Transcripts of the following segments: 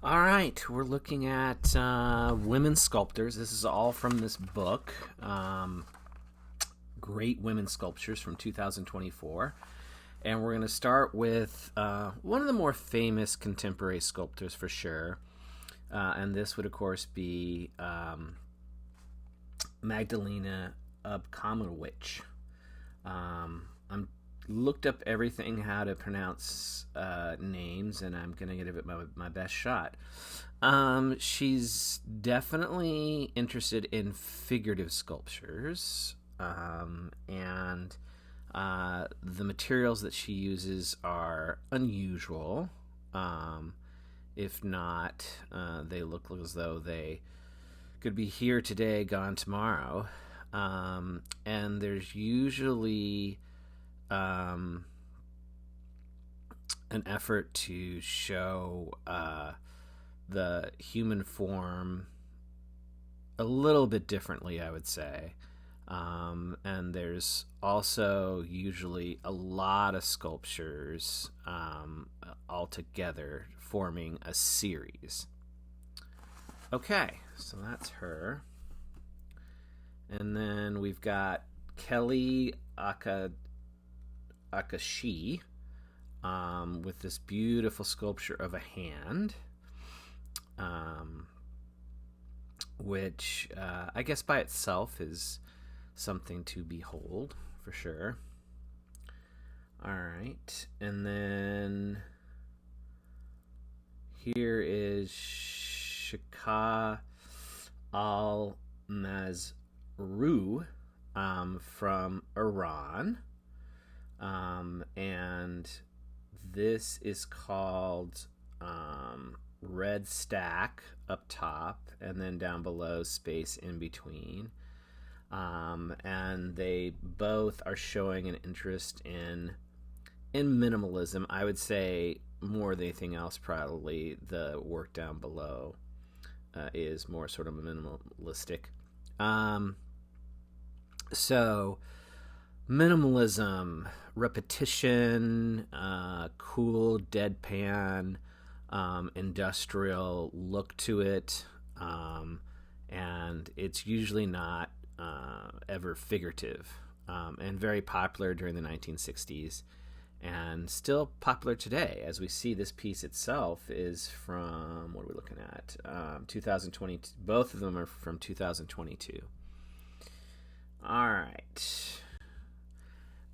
All right, we're looking at women sculptors. This is all from this book, Great Women Sculptures from 2024. And we're going to start with one of the more famous contemporary sculptors for sure. And this would, of course, be Magdalena Abkamowicz. I'm looked up everything how to pronounce names, and I'm gonna give it my best shot. She's definitely interested in figurative sculptures, and the materials that she uses are unusual. If not, they look as though they could be here today, gone tomorrow. And there's usually an effort to show the human form a little bit differently, I would say. And there's also usually a lot of sculptures all together forming a series. Okay, so that's her. And then we've got Kelly Akashi with this beautiful sculpture of a hand, which I guess by itself is something to behold for sure. All right, and then here is Shika Al Mazrou from Iran. And this is called Red Stack up top, and then down below space in between. And they both are showing an interest in minimalism. I would say more than anything else, probably the work down below is more sort of minimalistic. So minimalism, repetition, cool, deadpan, industrial look to it, and it's usually not ever figurative, and very popular during the 1960s, and still popular today. As we see, this piece itself is from, what are we looking at? 2020. Both of them are from 2022. All right.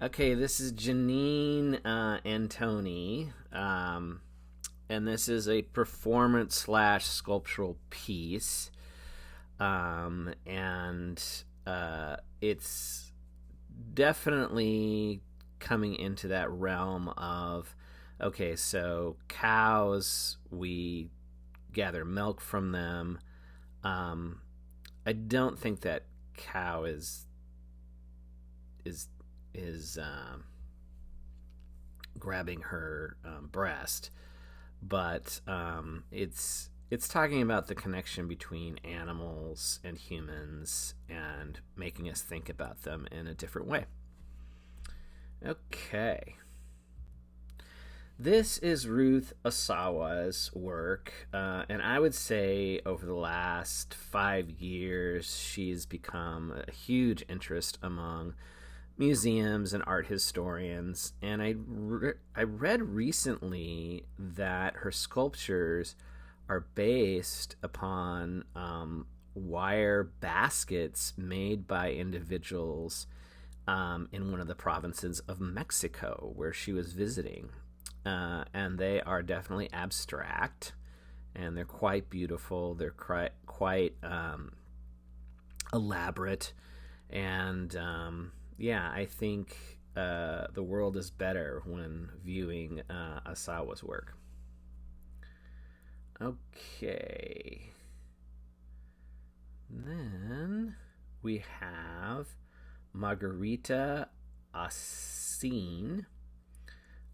Okay, this is Janine Antoni, and this is a performance / sculptural piece, and it's definitely coming into that realm of, okay, so cows, we gather milk from them. I don't think that cow is grabbing her breast, but it's talking about the connection between animals and humans and making us think about them in a different way. Okay. This is Ruth Asawa's work, and I would say over the last 5 years, she's become a huge interest among museums and art historians. And I read recently that her sculptures are based upon wire baskets made by individuals in one of the provinces of Mexico where she was visiting. And they are definitely abstract, and they're quite beautiful. They're quite elaborate, and yeah, I think the world is better when viewing Asawa's work. Okay. Then we have Margarita Asin,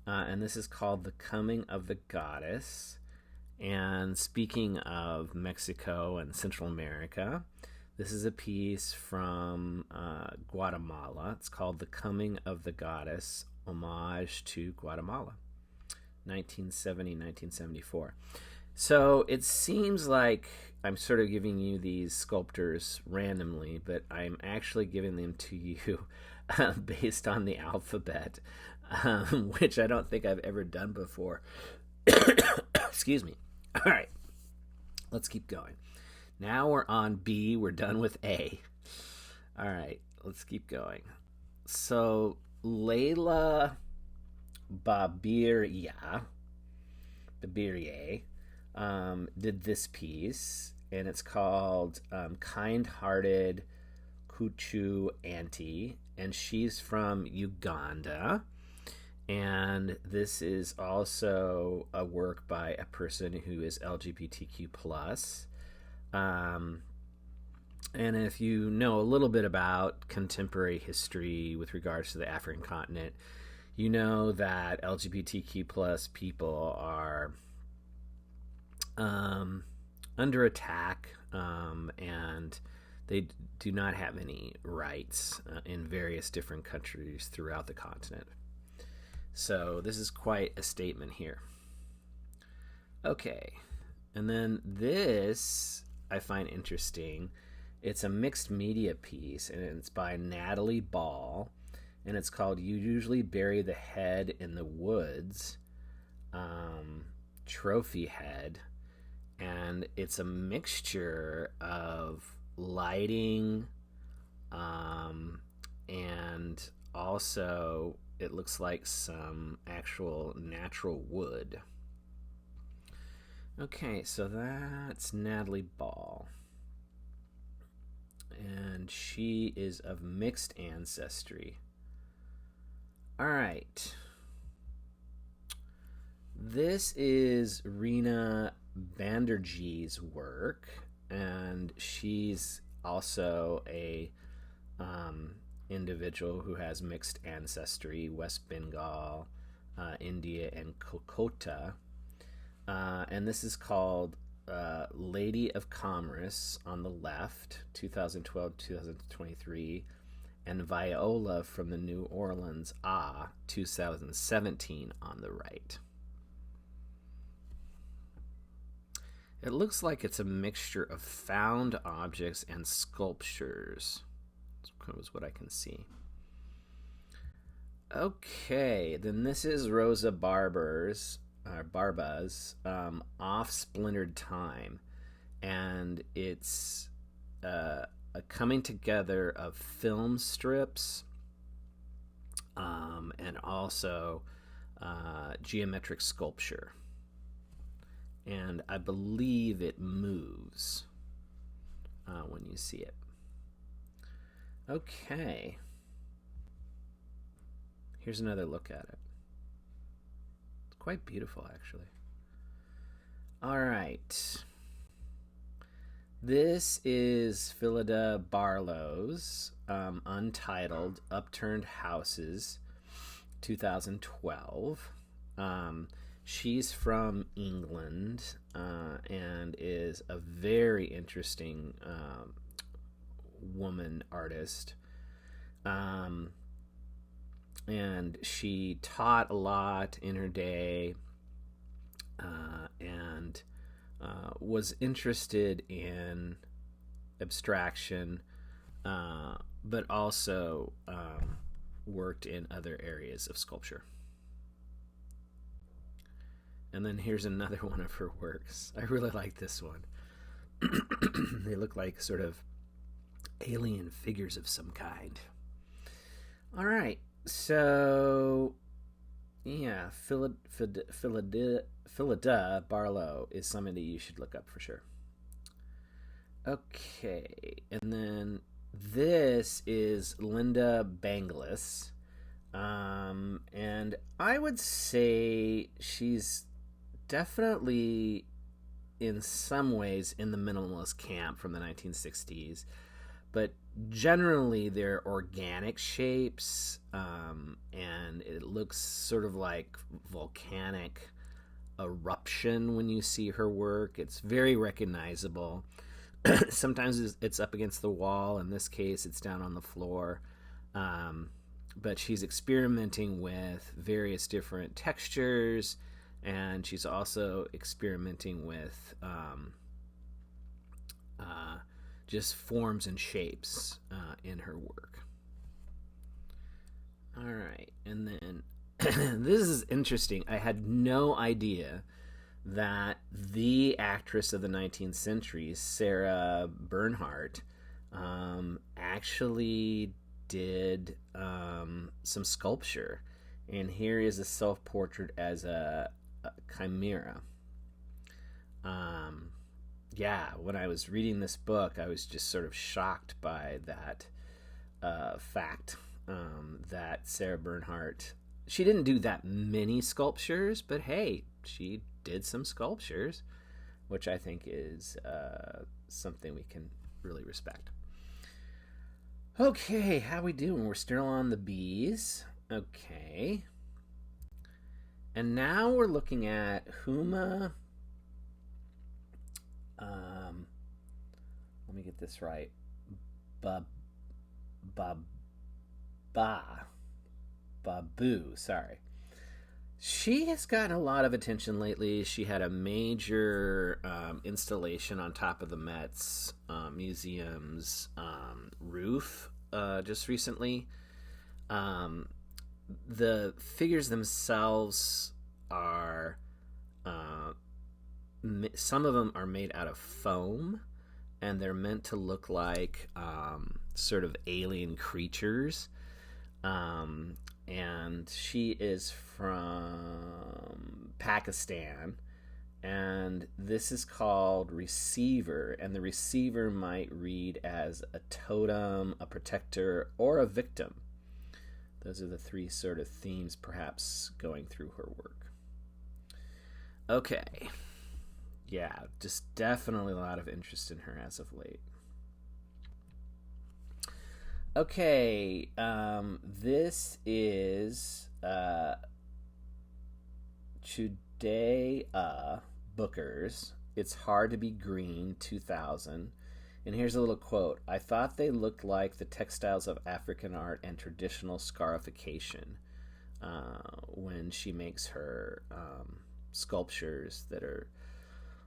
and this is called The Coming of the Goddess. And speaking of Mexico and Central America, this is a piece from Guatemala. It's called The Coming of the Goddess, Homage to Guatemala, 1970-1974. So it seems like I'm sort of giving you these sculptors randomly, but I'm actually giving them to you based on the alphabet, which I don't think I've ever done before. Excuse me. All right, let's keep going. Now we're on B. We're done with A. All right, let's keep going. So Layla Babirye, Babirye did this piece, and it's called Kind Hearted Kuchu Auntie, and she's from Uganda. And this is also a work by a person who is LGBTQ plus. Um, and if you know a little bit about contemporary history with regards to the African continent, you know that LGBTQ plus people are under attack, and they do not have any rights in various different countries throughout the continent. So this is quite a statement here. Okay, and then this I find interesting. It's a mixed media piece, and it's by Natalie Ball, and it's called "You Usually Bury the Head in the Woods," Trophy Head, and it's a mixture of lighting, and also it looks like some actual natural wood. Okay, so that's Natalie Ball. And she is of mixed ancestry. All right. This is Rena Banderjee's work, and she's also a individual who has mixed ancestry, West Bengal, India, and Kolkata. And this is called Lady of Commerce on the left, 2012-2023, and Viola from the New Orleans 2017 on the right. It looks like it's a mixture of found objects and sculptures. That's what I can see. Okay, then this is Rosa Barba's Off Splintered Time, and it's a coming together of film strips, and also geometric sculpture, and I believe it moves when you see it. Okay, here's another look at it. It's quite beautiful, actually. All right. This is Phillida Barlow's Untitled Upturned Houses, 2012. She's from England and is a very interesting woman artist. And she taught a lot in her day, and was interested in abstraction, but also worked in other areas of sculpture. And then here's another one of her works. I really like this one. They look like sort of alien figures of some kind. All right, so yeah, Phillida Barlow is somebody you should look up for sure. Okay, and then this is Linda Banglis, and I would say she's definitely in some ways in the minimalist camp from the 1960s, but generally they're organic shapes, and it looks sort of like volcanic eruption when you see her work. It's very recognizable. Sometimes it's up against the wall. In this case, it's down on the floor. But she's experimenting with various different textures And she's also experimenting with just forms and shapes in her work. All right, and then this is interesting. I had no idea that the actress of the 19th century, Sarah Bernhardt, actually did some sculpture. And here is a self-portrait as a chimera. Yeah, when I was reading this book, I was just sort of shocked by that fact that Sarah Bernhardt, she didn't do that many sculptures, but hey, she did some sculptures, which I think is something we can really respect. Okay, how we doing? We're still on the bees. Okay. And now we're looking at Huma. Let me get this right. Babu, sorry. She has gotten a lot of attention lately. She had a major installation on top of the Met's museum's roof just recently. The figures themselves are some of them are made out of foam, and they're meant to look like sort of alien creatures. And she is from Pakistan, and this is called Receiver, and the receiver might read as a totem, a protector, or a victim. Those are the three sort of themes perhaps going through her work. Okay. Yeah, just definitely a lot of interest in her as of late. Okay, this is Chudea Booker's It's Hard to Be Green 2000. And here's a little quote. I thought they looked like the textiles of African art and traditional scarification when she makes her sculptures that are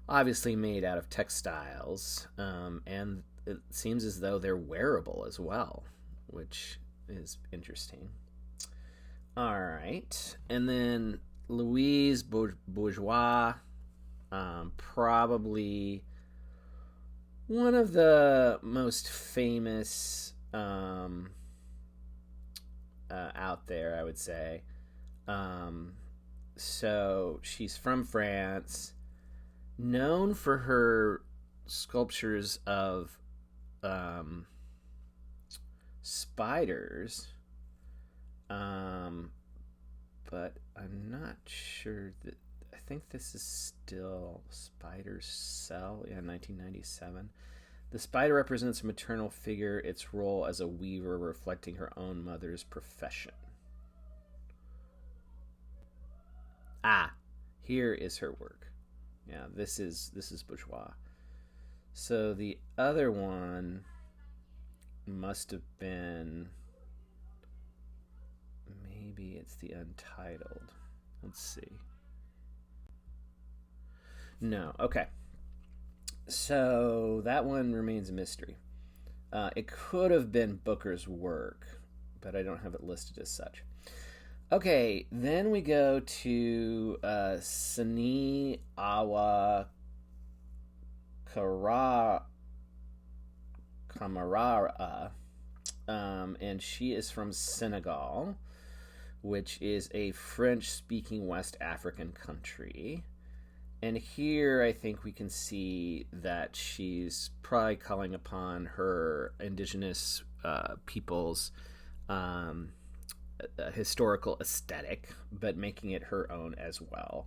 obviously made out of textiles. And it seems as though they're wearable as well, which is interesting. All right. And then Louise Bourgeois, probably one of the most famous out there, I would say. So she's from France, known for her sculptures of spiders, but I'm not sure that. I think this is still Spider Cell, 1997. The spider represents a maternal figure, its role as a weaver reflecting her own mother's profession. Here is her work. Yeah, this is Bourgeois. So the other one must have been, maybe it's the Untitled. Let's see. No, okay. So that one remains a mystery. It could have been Booker's work, but I don't have it listed as such. Okay, then we go to Sani Awa Kamarara, and she is from Senegal, which is a French-speaking West African country. And here I think we can see that she's probably calling upon her indigenous people's historical aesthetic, but making it her own as well.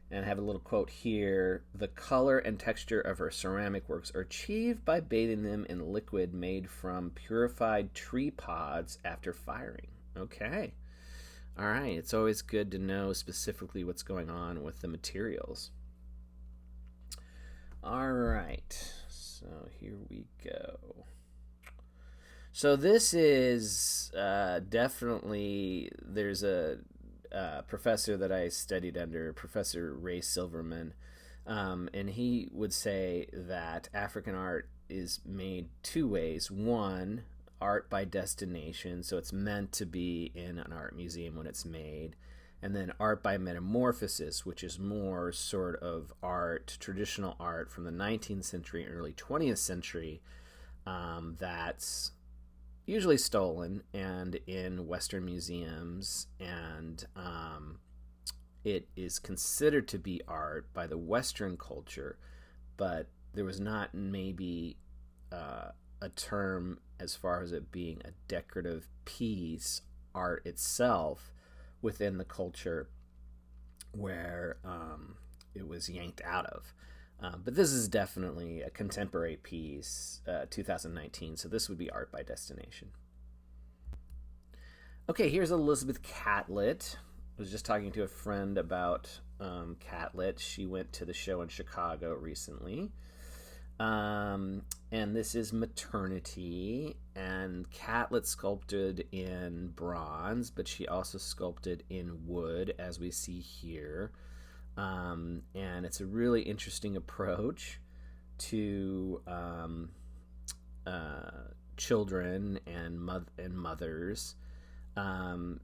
And I have a little quote here. The color and texture of her ceramic works are achieved by bathing them in liquid made from purified tree pods after firing. Okay. All right. It's always good to know specifically what's going on with the materials. All right, so here we go. So this is definitely, there's a professor that I studied under, Professor Ray Silverman, and he would say that African art is made two ways. One, art by destination, so it's meant to be in an art museum when it's made. And then art by metamorphosis, which is more sort of art, traditional art from the 19th century, early 20th century, that's usually stolen and in Western museums, and it is considered to be art by the Western culture, but there was not maybe a term as far as it being a decorative piece, art itself, within the culture where it was yanked out of. But this is definitely a contemporary piece, 2019, so this would be art by destination. Okay, here's Elizabeth Catlett. I was just talking to a friend about Catlett. She went to the show in Chicago recently. And this is Maternity, and Catlett sculpted in bronze, but she also sculpted in wood, as we see here. And it's a really interesting approach to children and mothers.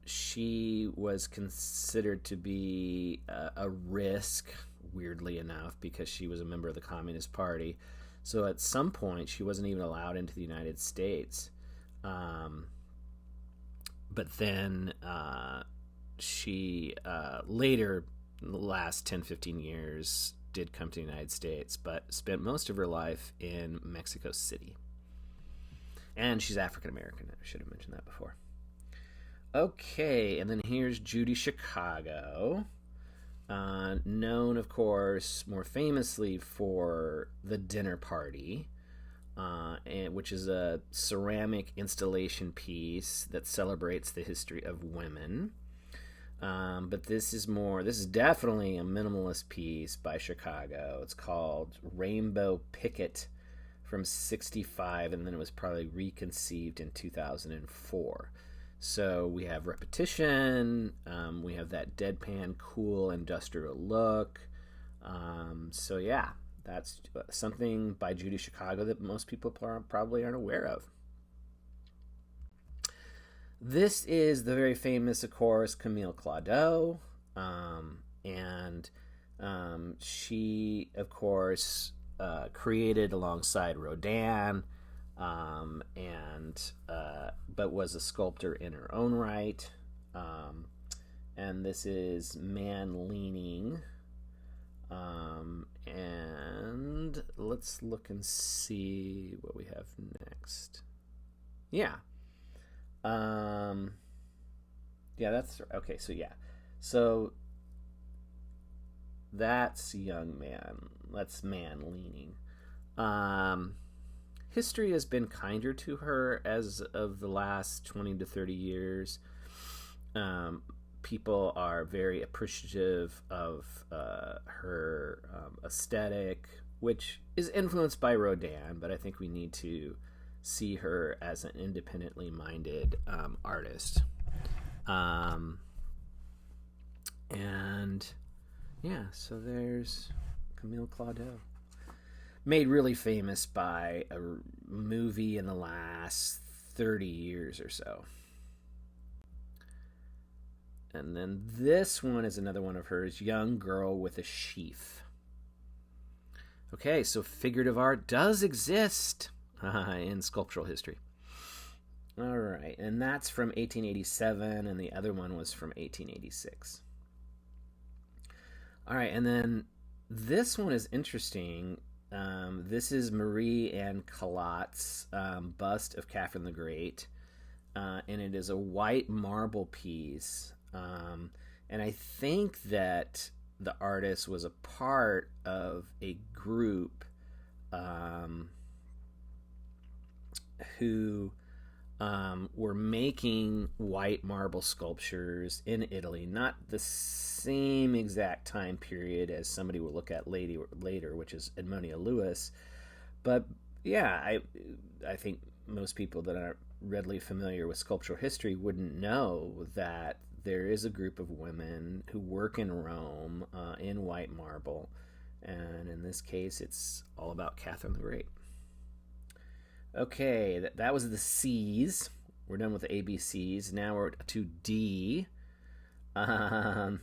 She was considered to be a risk, weirdly enough, because she was a member of the Communist Party. So at some point, she wasn't even allowed into the United States. But then she later, in the last 10, 15 years, did come to the United States, but spent most of her life in Mexico City. And she's African American. I should have mentioned that before. Okay, and then here's Judy Chicago. Known, of course, more famously for The Dinner Party, which is a ceramic installation piece that celebrates the history of women. But this is definitely a minimalist piece by Chicago. It's called Rainbow Picket from '65, and then it was probably reconceived in 2004. So we have repetition, we have that deadpan, cool, industrial look. So yeah, that's something by Judy Chicago that most people probably aren't aware of. This is the very famous, of course, Camille Claudot, and she, of course, created alongside Rodin, but was a sculptor in her own right. And this is Man Leaning. And let's look and see what we have next. Yeah. Yeah, that's okay. So that's Young Man. That's Man Leaning. History has been kinder to her as of the last 20 to 30 years. People are very appreciative of her aesthetic, which is influenced by Rodin, but I think we need to see her as an independently minded artist. And yeah, so there's Camille Claudot. Made really famous by a movie in the last 30 years or so. And then this one is another one of hers, Young Girl with a Sheath. Okay, so figurative art does exist in sculptural history. All right, and that's from 1887, and the other one was from 1886. All right, and then this one is interesting. This is Marie Anne Collat's bust of Catherine the Great, and it is a white marble piece. And I think that the artist was a part of a group who were making white marble sculptures in Italy, not the same exact time period as somebody will look at later, which is Edmonia Lewis. But yeah, I think most people that aren't readily familiar with sculptural history wouldn't know that there is a group of women who work in Rome in white marble, and in this case, it's all about Catherine the Great. Okay, that was the C's. We're done with the ABCs. Now we're to D. Um,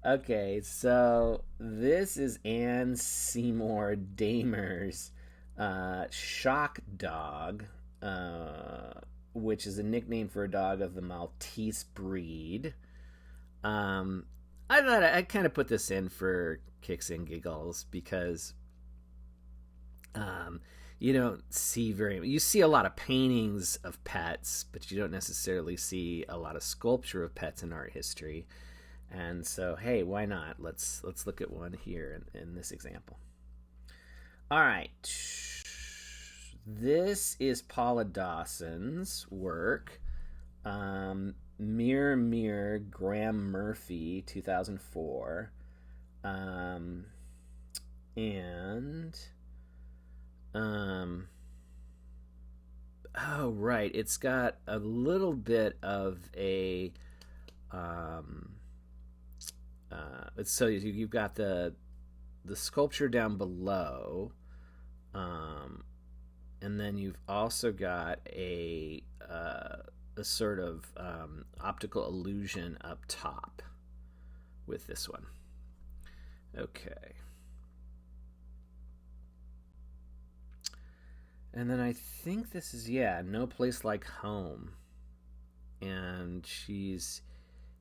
okay, so this is Anne Seymour Damer's Shock Dog, which is a nickname for a dog of the Maltese breed. I thought I'd kind of put this in for kicks and giggles because you don't see you see a lot of paintings of pets, but you don't necessarily see a lot of sculpture of pets in art history. And so, hey, why not? Let's look at one here in this example. All right. This is Paula Dawson's work. Mirror, Mirror, Graham Murphy, 2004. Oh, right. It's got a little bit of a, so you've got the sculpture down below, and then you've also got a sort of optical illusion up top with this one. Okay. And then I think this is, No Place Like Home. And she's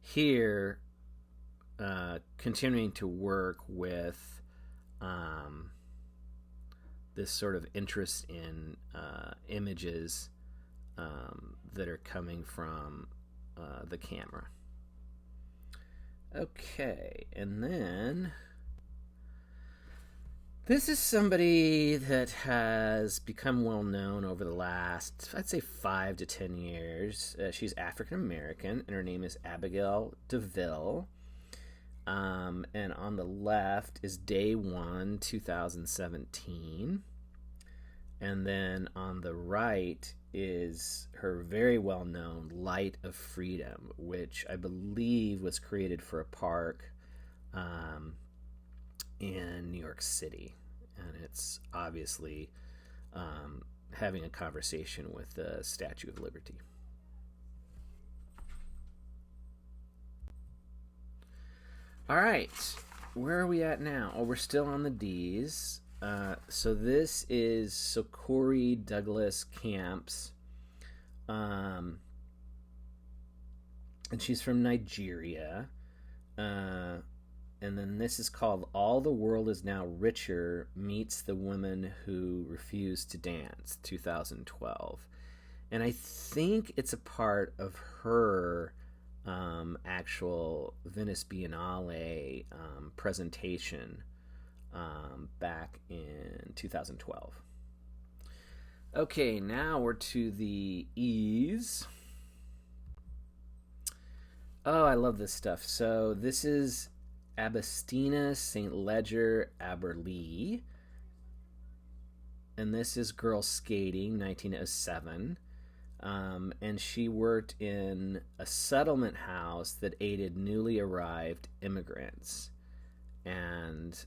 here continuing to work with this sort of interest in images that are coming from the camera. Okay, and then this is somebody that has become well known over the last, I'd say, 5 to 10 years. She's African American, and her name is Abigail DeVille. And on the left is Day 1, 2017. And then on the right is her very well-known Light of Freedom, which I believe was created for a park in New York City. And it's obviously having a conversation with the Statue of Liberty. All right, where are we at now? Oh, we're still on the D's. So this is Corey Douglas Camps, and she's from Nigeria. And then this is called All the World Is Now Richer Meets the Women Who Refuse to Dance, 2012. And I think it's a part of her actual Venice Biennale presentation back in 2012. Okay, now we're to the E's. Oh, I love this stuff. So this is Abestina St. Ledger Aberlee. And this is Girl Skating, 1907. And she worked in a settlement house that aided newly arrived immigrants. And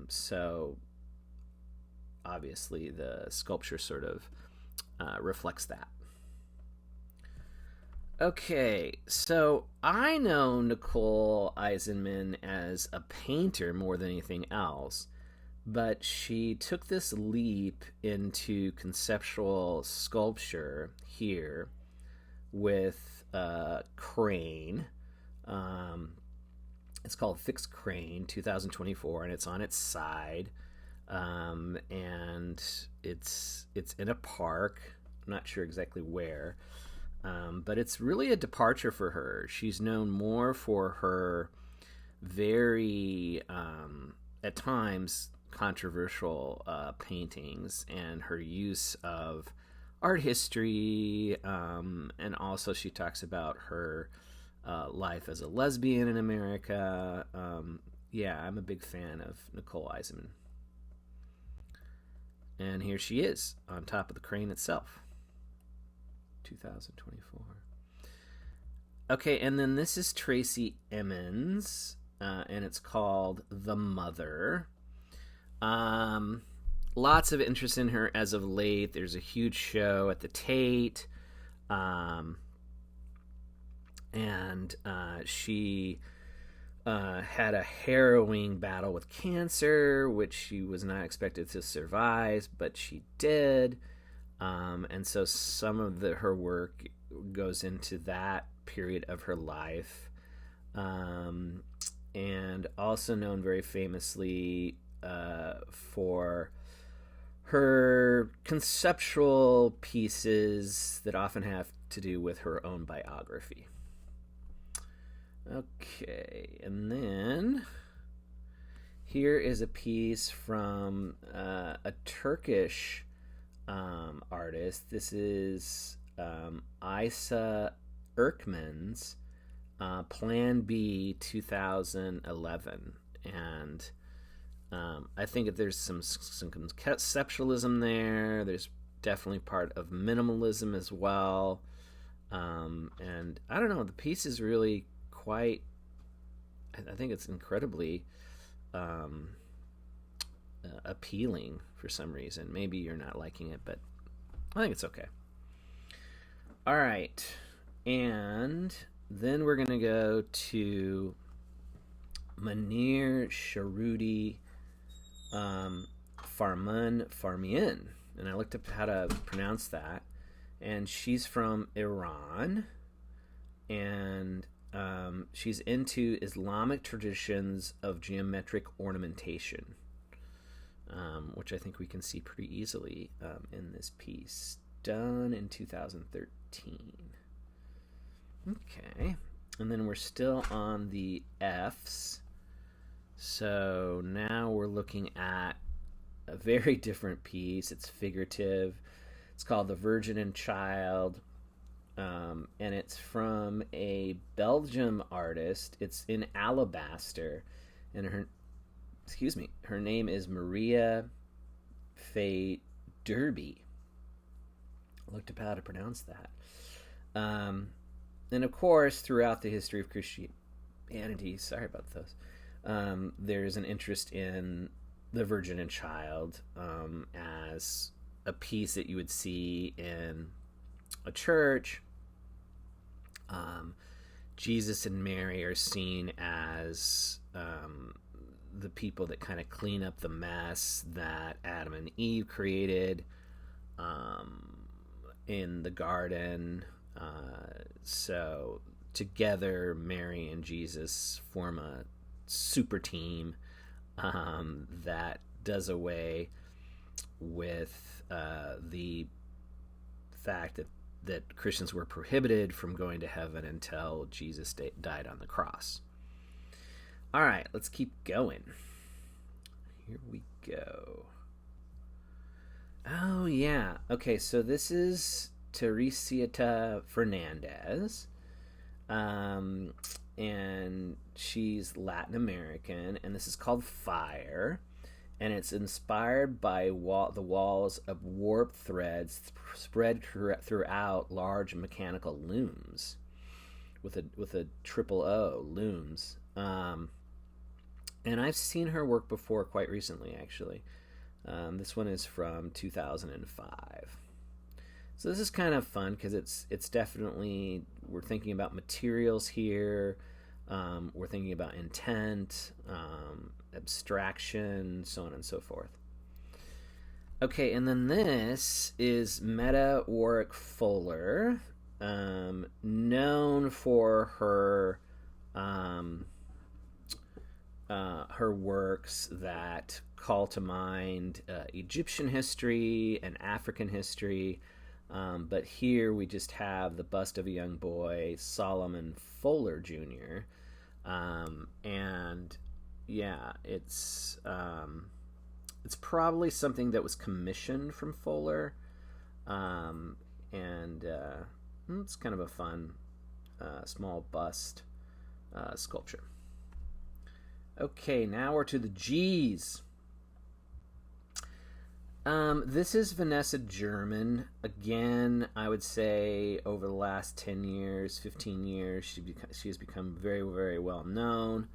so obviously the sculpture sort of reflects that. Okay, so I know Nicole Eisenman as a painter more than anything else, but she took this leap into conceptual sculpture here with Crane. It's called Fixed Crane 2024, and it's on its side, and it's in a park. I'm not sure exactly where. But it's really a departure for her. She's known more for her very, at times, controversial paintings and her use of art history. And also she talks about her life as a lesbian in America. I'm a big fan of Nicole Eisenman. And here she is on top of the crane itself. 2024. Okay, and then this is Tracy Emmons, and it's called The Mother. Um, Lots of interest in her as of late. There's a huge show at the Tate, um, and she had a harrowing battle with cancer, which she was not expected to survive, but she did. And so some of her work goes into that period of her life. Um, and also known very famously for her conceptual pieces that often have to do with her own biography. Okay, and then here is a piece from a Turkish artist. This is Isa Erkman's Plan B 2011. And I think that there's some conceptualism there. There's definitely part of minimalism as well. And I don't know, the piece is really quite, I think it's incredibly appealing for some reason. Maybe you're not liking it, but I think it's okay. All right. And then we're going to go to Manir Sharudi Farman Farmian. And I looked up how to pronounce that. And she's from Iran. And she's into Islamic traditions of geometric ornamentation, which I think we can see pretty easily in this piece, done in 2013. Okay, and then we're still on the F's. So now we're looking at a very different piece. It's figurative. It's called The Virgin and Child. And it's from a Belgium artist. It's in alabaster, and her name is Maria Fay Derby. I looked up how to pronounce that. And of course, throughout the history of Christianity, sorry about those, there's an interest in the Virgin and Child as a piece that you would see in a church. Jesus and Mary are seen as the people that kind of clean up the mess that Adam and Eve created in the garden. So together, Mary and Jesus form a super team that does away with the fact that Christians were prohibited from going to heaven until Jesus died on the cross. All right, let's keep going. Here we go. Oh, yeah. Okay, so this is Teresita Fernandez. And she's Latin American, and this is called Fire. And it's inspired by the walls of warped threads spread throughout large mechanical looms, with a triple O, looms. And I've seen her work before, quite recently, actually. This one is from 2005. So this is kind of fun because it's definitely, we're thinking about materials here. We're thinking about intent, abstraction, so on and so forth. Okay, and then this is Meta Warwick Fuller, known for her works that call to mind Egyptian history and African history. But here we just have the bust of a young boy, Solomon Fuller Jr. And yeah, it's probably something that was commissioned from Fuller, and it's kind of a fun small bust sculpture. Okay, now we're to the G's. This is Vanessa German. Again, I would say over the last 10 years, 15 years, she has become very, very well known.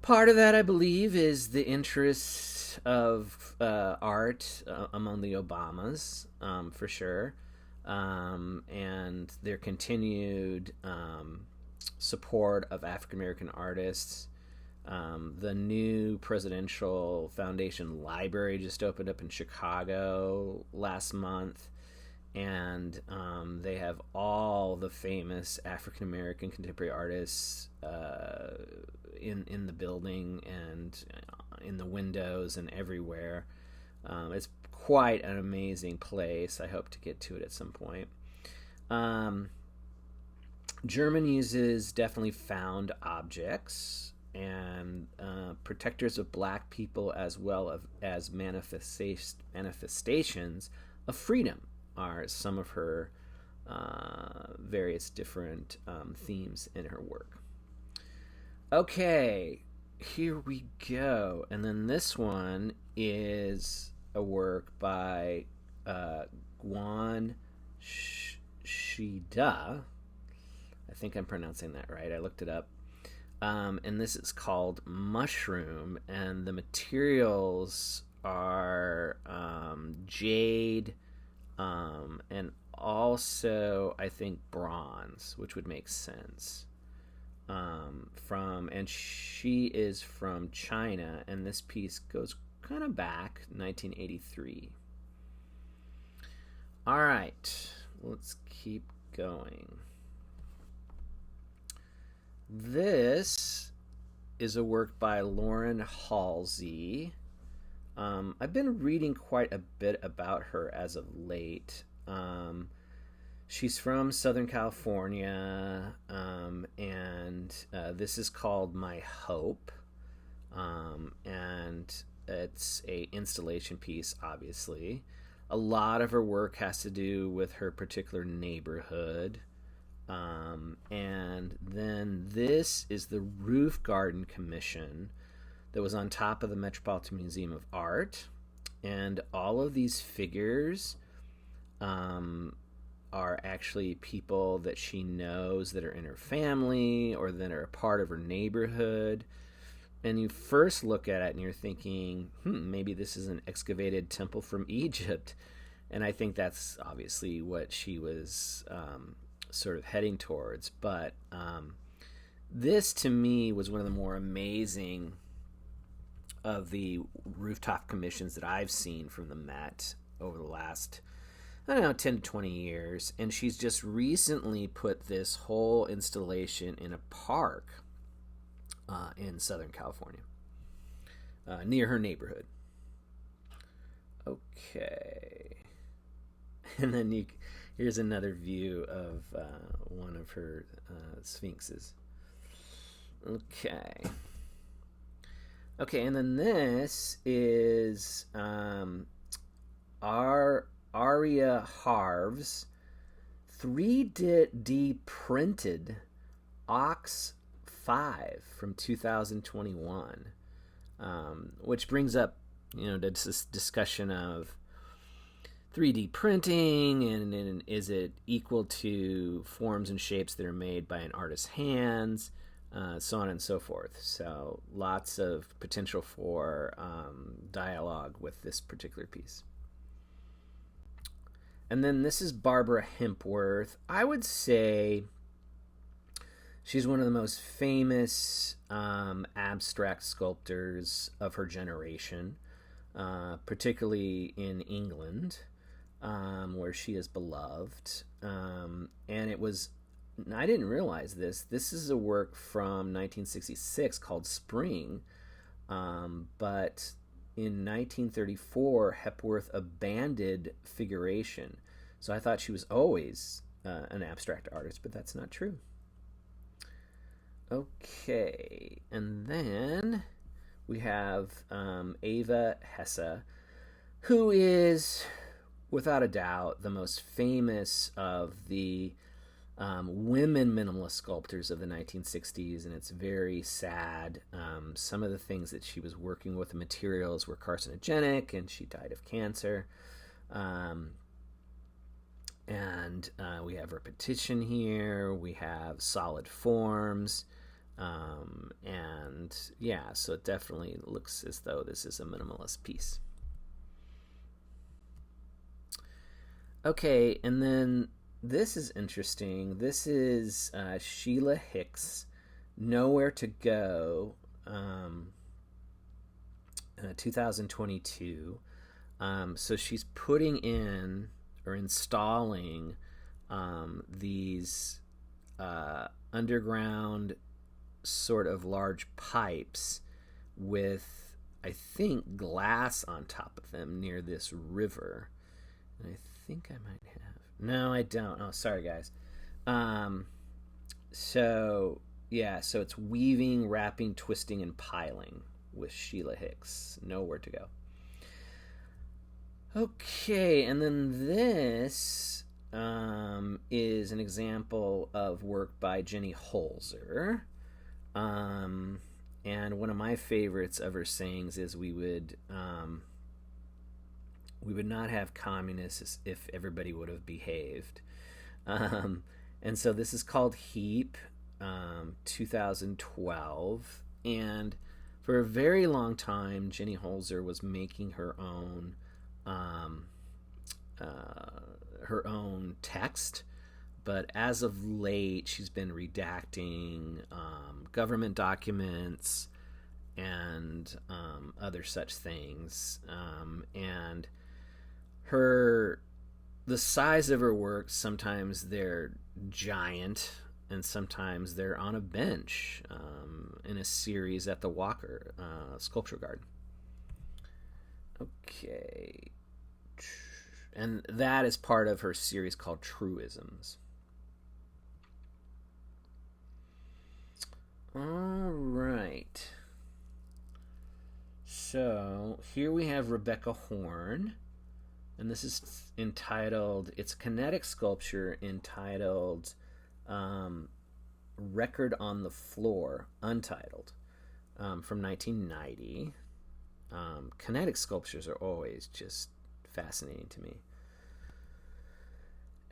Part of that, I believe, is the interest of art among the Obamas, for sure, and their continued support of African American artists. The new Presidential Foundation Library just opened up in Chicago last month, and they have all the famous African American contemporary artists in the building and in the windows and everywhere. It's quite an amazing place. I hope to get to it at some point. German uses definitely found objects and protectors of black people, as well as manifestations of freedom, are some of her various different themes in her work. Okay, here we go. And then this one is a work by Guan Shida. I think I'm pronouncing that right. I looked it up. And this is called Mushroom, and the materials are jade, and also I think bronze, which would make sense. And she is from China, and this piece goes kind of back 1983. All right, let's keep going. This is a work by Lauren Halsey. I've been reading quite a bit about her as of late. She's from Southern California, and this is called My Hope. And it's a installation piece, obviously. A lot of her work has to do with her particular neighborhood. And then this is the roof garden commission that was on top of the Metropolitan Museum of Art. And all of these figures are actually people that she knows that are in her family or that are a part of her neighborhood. And you first look at it and you're thinking, maybe this is an excavated temple from Egypt. And I think that's obviously what she was sort of heading towards. But this, to me, was one of the more amazing of the rooftop commissions that I've seen from the Met over the last, 10 to 20 years. And she's just recently put this whole installation in a park in Southern California, near her neighborhood. Okay. And then here's another view of one of her sphinxes. Okay, and then this is Aria Harv's 3D printed Ox 5 from 2021, which brings up, this discussion of 3D printing and is it equal to forms and shapes that are made by an artist's hands, so on and so forth. So lots of potential for dialogue with this particular piece. And then this is Barbara Hempworth. I would say she's one of the most famous abstract sculptors of her generation, particularly in England, where she is beloved. And it was, I didn't realize this. This is a work from 1966 called Spring, but in 1934, Hepworth abandoned figuration. So I thought she was always an abstract artist, but that's not true. Okay, and then we have Ava Hesse, who is, without a doubt, the most famous of the women minimalist sculptors of the 1960s, and it's very sad. Some of the things that she was working with, the materials, were carcinogenic, and she died of cancer. And we have repetition here. We have solid forms. And yeah, so it definitely looks as though this is a minimalist piece. Okay, and then this is interesting. This is Sheila Hicks, Nowhere to Go, 2022. So she's putting in or installing these underground sort of large pipes with, I think, glass on top of them near this river. And I think I might have. No, I don't. Oh, sorry, guys. So it's weaving, wrapping, twisting, and piling with Sheila Hicks. Nowhere to Go. Okay, and then this is an example of work by Jenny Holzer. And one of my favorites of her sayings is we would not have communists if everybody would have behaved. And so this is called Heap, 2012. And for a very long time, Jenny Holzer was making her own text. But as of late, she's been redacting government documents and other such things. And the size of her works, sometimes they're giant and sometimes they're on a bench in a series at the Walker Sculpture Garden. Okay. And that is part of her series called Truisms. All right. So here we have Rebecca Horn, and this is entitled, it's a kinetic sculpture entitled Record on the Floor, Untitled, from 1990. Kinetic sculptures are always just fascinating to me.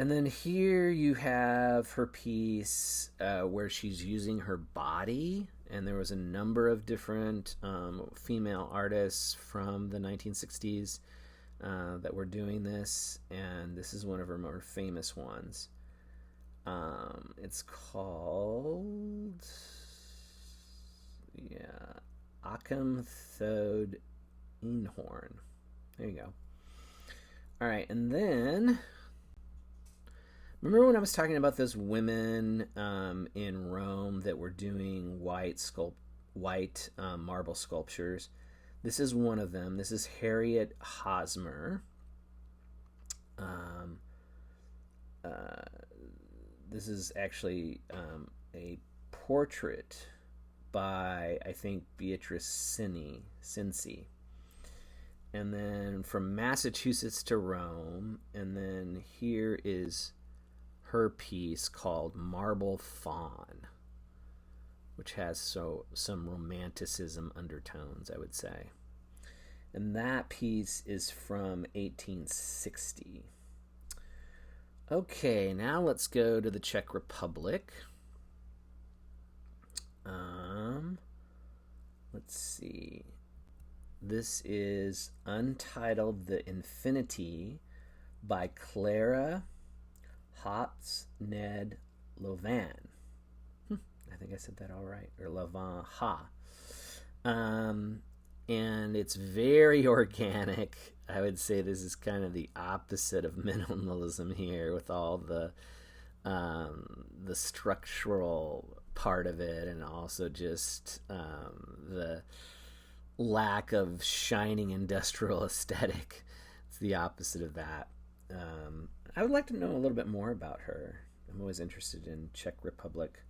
And then here you have her piece where she's using her body, and there was a number of different female artists from the 1960s that were doing this, and this is one of her more famous ones. It's called Achim Thode Einhorn. There you go. All right, and then remember when I was talking about those women in Rome that were doing white marble sculptures? This is one of them. This is Harriet Hosmer. This is actually a portrait by, I think, Beatrice Cincy. And then from Massachusetts to Rome. And then here is her piece called Marble Fawn, which has some romanticism undertones, I would say. And that piece is from 1860. Okay, now let's go to the Czech Republic. Let's see. This is Untitled The Infinity by Clara Hopps-Ned Lovan. I think I said that all right. Or Lovan Ha. And it's very organic. I would say this is kind of the opposite of minimalism here, with all the structural part of it, and also just the lack of shining industrial aesthetic. It's the opposite of that. I would like to know a little bit more about her. I'm always interested in Czech Republic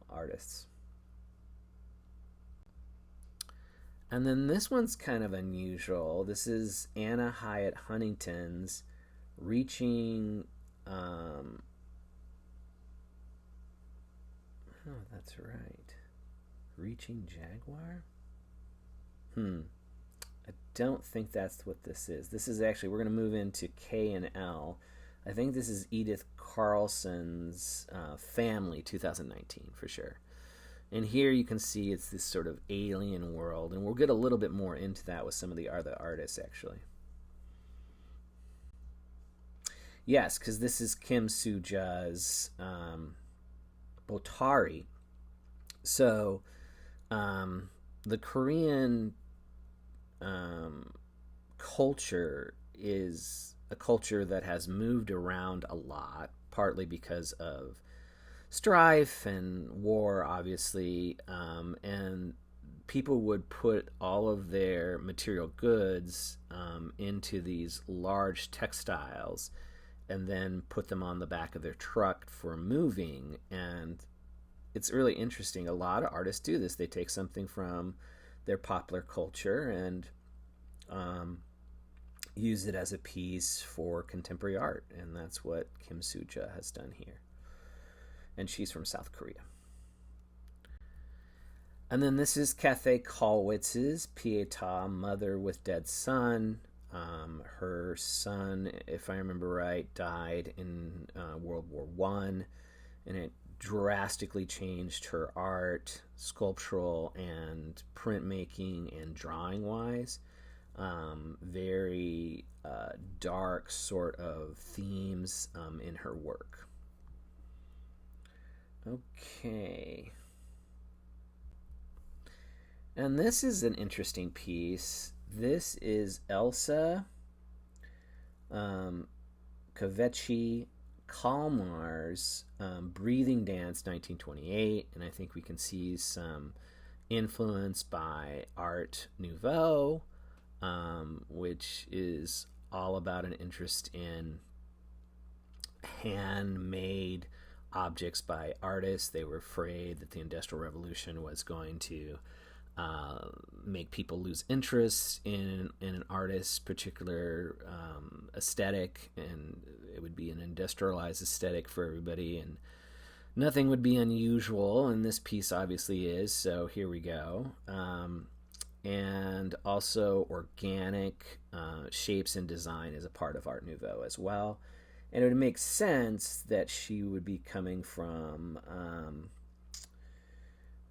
artists. And then this one's kind of unusual. This is Anna Hyatt Huntington's Reaching Oh, that's right. Reaching Jaguar? I don't think that's what this is. This is actually, we're going to move into K and L. I think this is Edith Carlson's Family 2019 for sure. And here you can see it's this sort of alien world, and we'll get a little bit more into that with some of the other artists actually. Yes, because this is Kim Soo-ja's Botari. So the Korean culture is a culture that has moved around a lot, partly because of strife and war, obviously, and people would put all of their material goods into these large textiles and then put them on the back of their truck for moving. And it's really interesting. A lot of artists do this. They take something from their popular culture and use it as a piece for contemporary art. And that's what Kim Soo-ja has done here. And she's from South Korea. And then this is Cathay Kollwitz's Pietà, Mother with Dead Son. Her son, if I remember right, died in World War I, and it drastically changed her art, sculptural and printmaking and drawing-wise. Very dark sort of themes in her work. Okay. And this is an interesting piece. This is Elsa Kvetchy Kalmar's Breathing Dance 1928, and I think we can see some influence by Art Nouveau, which is all about an interest in handmade objects by artists. They were afraid that the Industrial Revolution was going to make people lose interest in an artist's particular aesthetic, and it would be an industrialized aesthetic for everybody, and nothing would be unusual, and this piece obviously is, so here we go. And also organic shapes and design is a part of Art Nouveau as well, and it would make sense that she would be coming from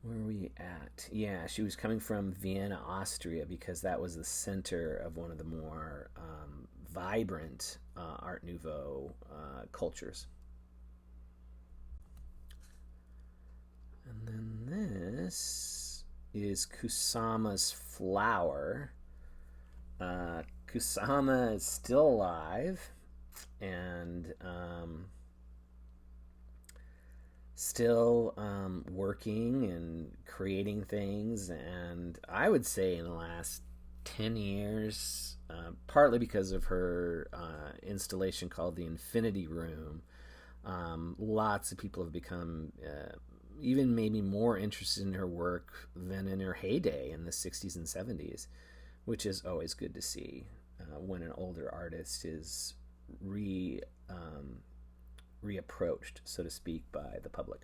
where are we at? Yeah, she was coming from Vienna, Austria, because that was the center of one of the more vibrant Art Nouveau cultures. And then this is Kusama's Flower. Kusama is still alive and still working and creating things, and I would say in the last 10 years, partly because of her installation called the Infinity Room, lots of people have become even maybe more interested in her work than in her heyday in the 60s and 70s, which is always good to see when an older artist is reapproached, so to speak, by the public.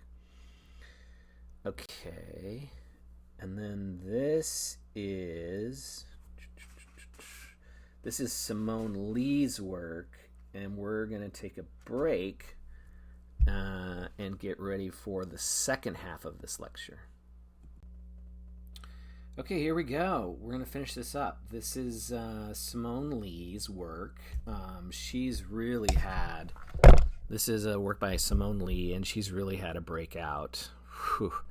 Okay, and then this is Simone Lee's work, and we're going to take a break and get ready for the second half of this lecture. Okay, here we go. We're going to finish this up. This is Simone Lee's work. She's really had... This is a work by Simone Lee, and she's really had a breakout over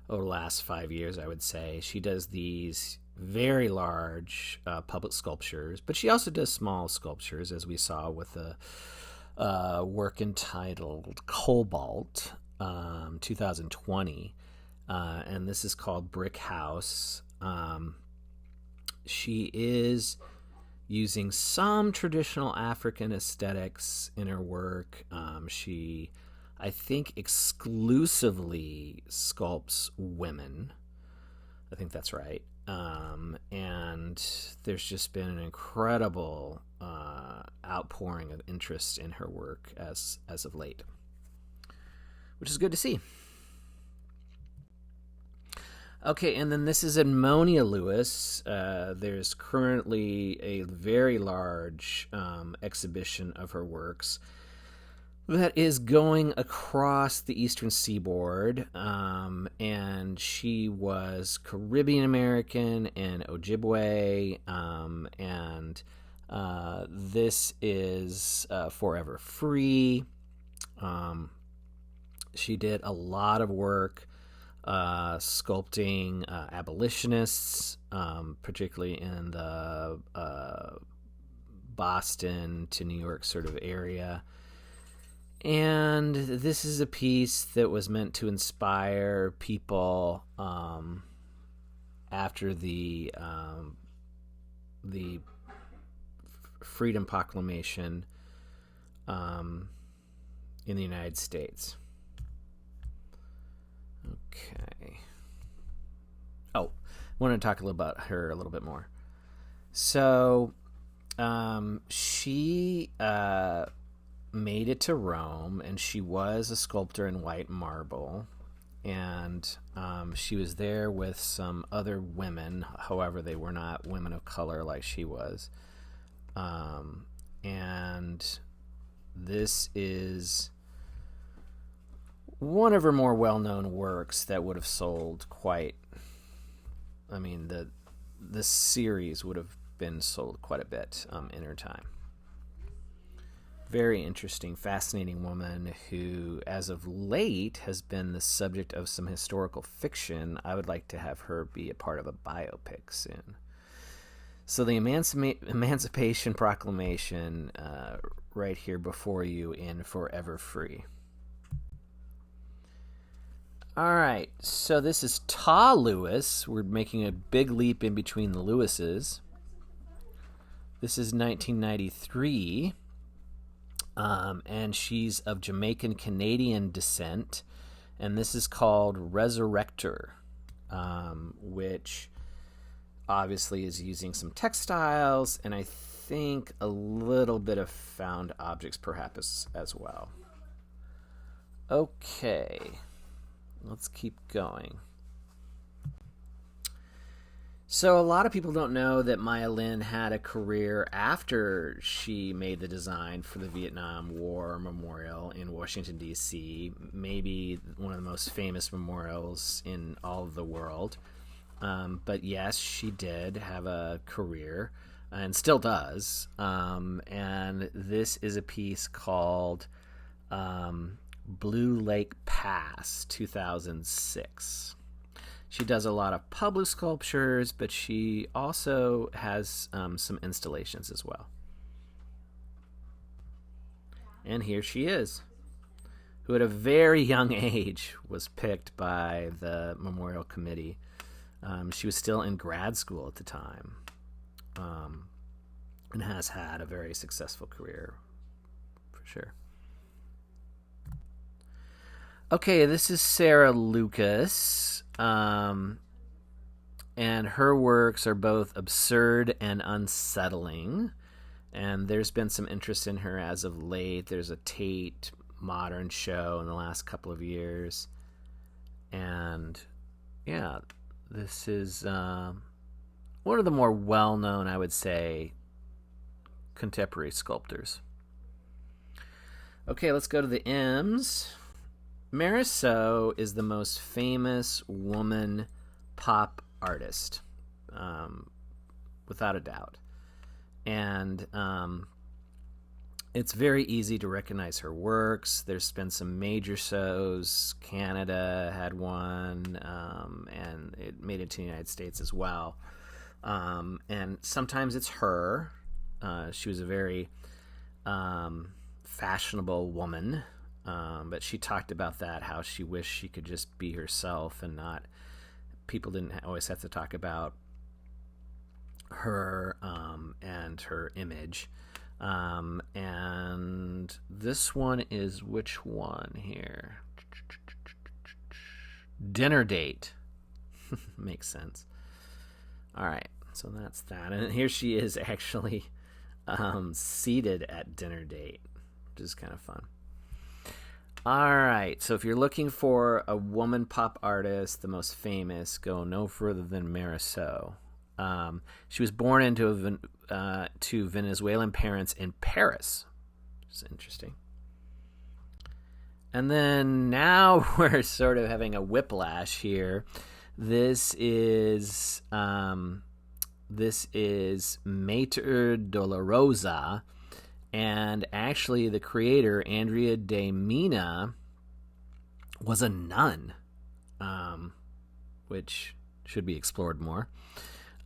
the last 5 years, I would say. She does these very large public sculptures, but she also does small sculptures, as we saw with a work entitled Cobalt, 2020, and this is called Brick House. She is using some traditional African aesthetics in her work. She, I think, exclusively sculpts women. I think that's right. And there's just been an incredible outpouring of interest in her work as of late, which is good to see. Okay, and then this is Ammonia Lewis. There's currently a very large exhibition of her works that is going across the eastern seaboard, and she was Caribbean American and Ojibwe, and this is Forever Free. She did a lot of work sculpting abolitionists, particularly in the Boston to New York sort of area. And this is a piece that was meant to inspire people after the Freedom Proclamation in the United States. Okay. Oh, I want to talk a little about her a little bit more. So, she made it to Rome, and she was a sculptor in white marble, and she was there with some other women. However, they were not women of color like she was. And this is one of her more well-known works that would have sold quite... I mean, the series would have been sold quite a bit in her time. Very interesting, fascinating woman who, as of late, has been the subject of some historical fiction. I would like to have her be a part of a biopic soon. So the Emancipation Proclamation right here before you in Forever Free. All right, so this is Ta Lewis. We're making a big leap in between the Lewises. This is 1993. And she's of Jamaican Canadian descent, and this is called Resurrector, which obviously is using some textiles and I think a little bit of found objects perhaps as well. Okay, let's keep going. So a lot of people don't know that Maya Lin had a career after she made the design for the Vietnam War Memorial in Washington, D.C., maybe one of the most famous memorials in all of the world. But yes, she did have a career and still does. And this is a piece called Blue Lake Pass, 2006. She does a lot of public sculptures, but she also has some installations as well. And here she is, who at a very young age was picked by the Memorial Committee. She was still in grad school at the time, and has had a very successful career, for sure. Okay, this is Sarah Lucas. And her works are both absurd and unsettling, and there's been some interest in her as of late. There's a Tate modern show in the last couple of years, and yeah, this is one of the more well-known, I would say, contemporary sculptors. Okay, let's go to the M's. Marisol is the most famous woman pop artist, without a doubt. And it's very easy to recognize her works. There's been some major shows. Canada had one, and it made it to the United States as well. And sometimes it's her. She was a very fashionable woman. But she talked about that, how she wished she could just be herself and not, people didn't always have to talk about her and her image. And this one is which one here? Dinner Date. Makes sense. All right, so that's that. And here she is actually seated at dinner date, which is kind of fun. All right. So if you're looking for a woman pop artist, the most famous, go no further than Marisol. She was born to Venezuelan parents in Paris. Which is interesting. And then now we're sort of having a whiplash here. This is Mater Dolorosa, and actually the creator, Andrea de Mina, was a nun, which should be explored more.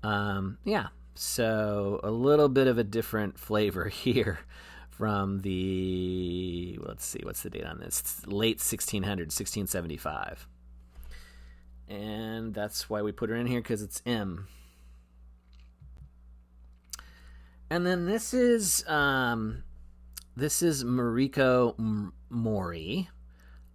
Yeah, so a little bit of a different flavor here from the, let's see, what's the date on this? It's late 1600s, 1675. And that's why we put her in here, because it's M. And then this is Mariko Mori,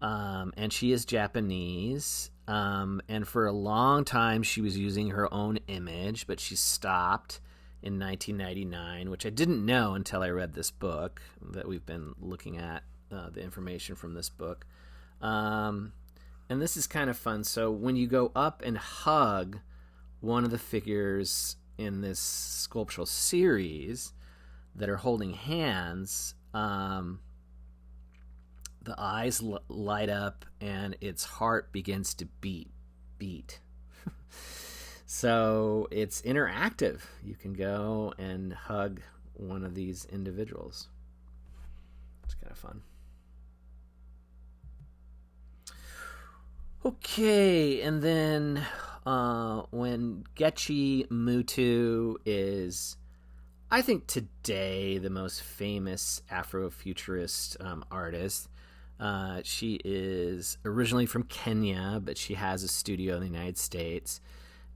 and she is Japanese. And for a long time, she was using her own image, but she stopped in 1999, which I didn't know until I read this book that we've been looking at, the information from this book. And this is kind of fun. So when you go up and hug one of the figures in this sculptural series that are holding hands, the eyes light up and its heart begins to beat. So it's interactive. You can go and hug one of these individuals. It's kind of fun. Okay, and then when Getchi Mutu is, I think today, the most famous Afrofuturist artist. She is originally from Kenya, but she has a studio in the United States.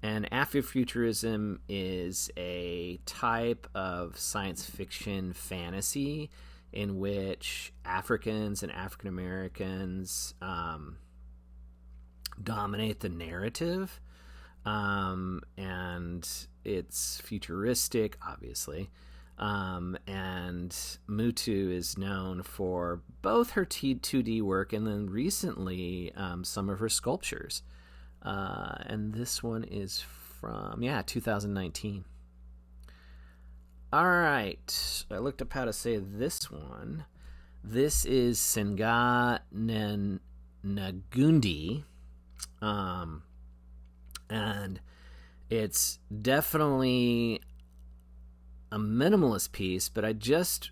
And Afrofuturism is a type of science fiction fantasy in which Africans and African Americans dominate the narrative. And it's futuristic, obviously. And Mutu is known for both her 2D work and then recently some of her sculptures. And this one is from, 2019. All right. I looked up how to say this one. This is Senga Nagundi. And it's definitely a minimalist piece, but I just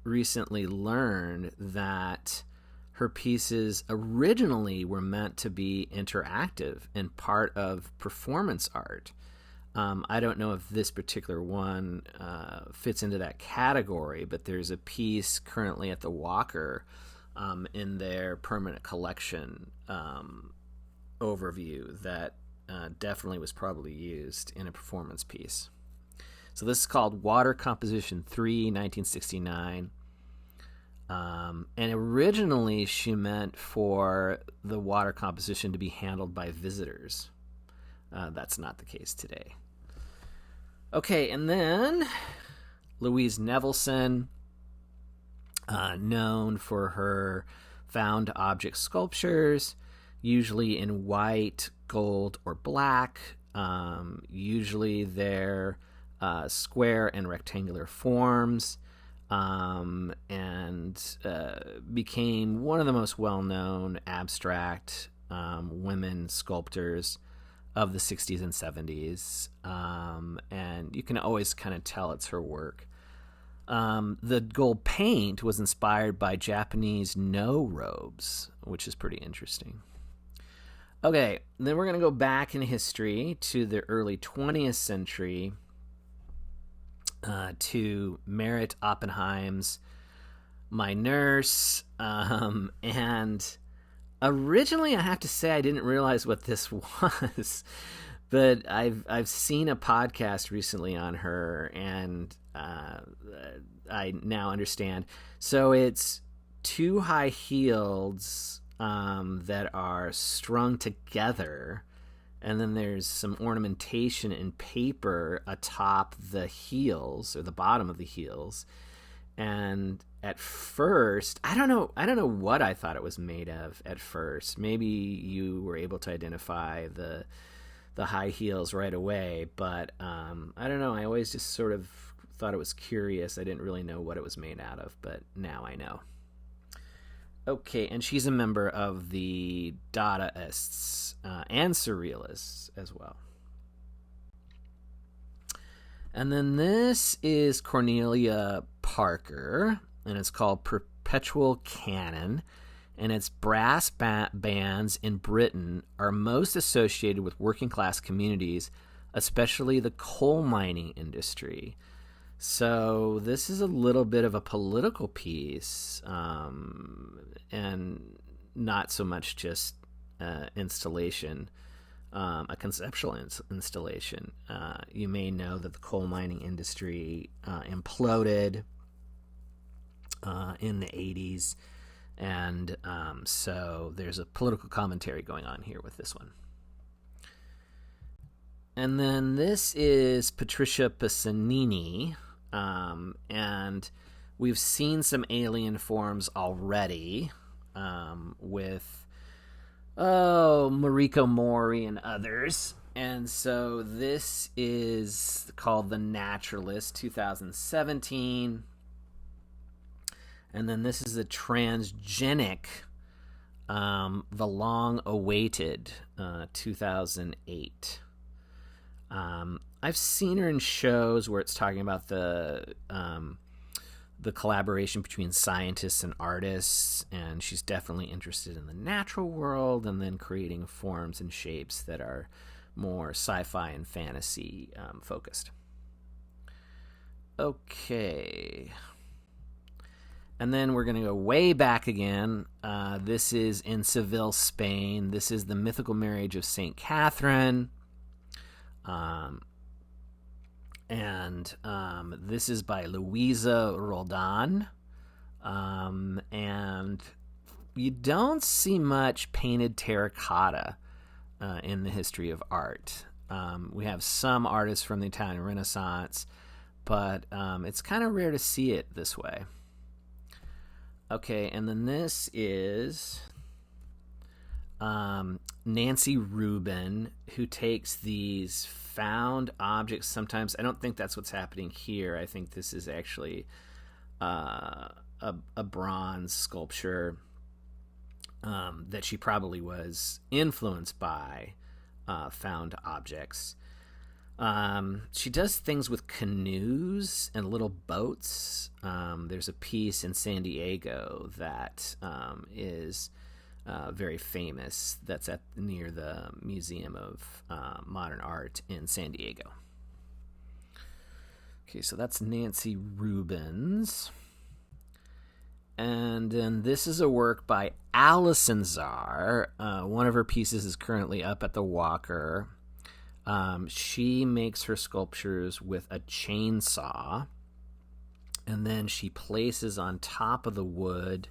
recently learned that her pieces originally were meant to be interactive and part of performance art. I don't know if this particular one fits into that category, but there's a piece currently at the Walker in their permanent collection overview that definitely was probably used in a performance piece. So this is called Water Composition 3, 1969. And originally she meant for the water composition to be handled by visitors. That's not the case today. Okay, and then Louise Nevelson, known for her found object sculptures, usually in white, gold, or black. Usually they're square and rectangular forms, and became one of the most well-known abstract women sculptors of the 60s and 70s, and you can always kind of tell it's her work. The gold paint was inspired by Japanese no robes, which is pretty interesting. Okay, then we're going to go back in history to the early 20th century, to Merritt Oppenheim's My Nurse, and originally I have to say I didn't realize what this was, but I've seen a podcast recently on her, and I now understand. So it's two high heels that are strung together, and then there's some ornamentation in paper atop the heels, or the bottom of the heels, And at first, I don't know what I thought it was made of at first. Maybe you were able to identify the high heels right away, but I don't know. I always just sort of thought it was curious. I didn't really know what it was made out of, but now I know. Okay, and she's a member of the Dadaists and Surrealists as well. And then this is Cornelia Parker, and it's called Perpetual Canon. And its brass bands in Britain are most associated with working class communities, especially the coal mining industry. So this is a little bit of a political piece, and not so much just installation. A conceptual installation. You may know that the coal mining industry imploded in the 80s, and so there's a political commentary going on here with this one. And then this is Patricia Pasolini, and we've seen some alien forms already with Mariko Mori and others. And so this is called The Naturalist, 2017. And then this is a transgenic, The Long-Awaited, 2008. I've seen her in shows where it's talking about the collaboration between scientists and artists, and she's definitely interested in the natural world and then creating forms and shapes that are more sci-fi and fantasy focused. Okay. And then we're going to go way back again. This is in Seville, Spain. This is The Mythical Marriage of St. Catherine. And this is by Luisa Roldan. And you don't see much painted terracotta in the history of art. We have some artists from the Italian Renaissance, but it's kind of rare to see it this way. Okay, and then this is Nancy Rubin, who takes these found objects. Sometimes I don't think that's what's happening here. I think this is actually a bronze sculpture that she probably was influenced by found objects. She does things with canoes and little boats. There's a piece in San Diego that is very famous. That's near the Museum of Modern Art in San Diego. Okay, so that's Nancy Rubens. And then this is a work by Alison Czar. One of her pieces is currently up at the Walker. She makes her sculptures with a chainsaw, and then she places on top of the wood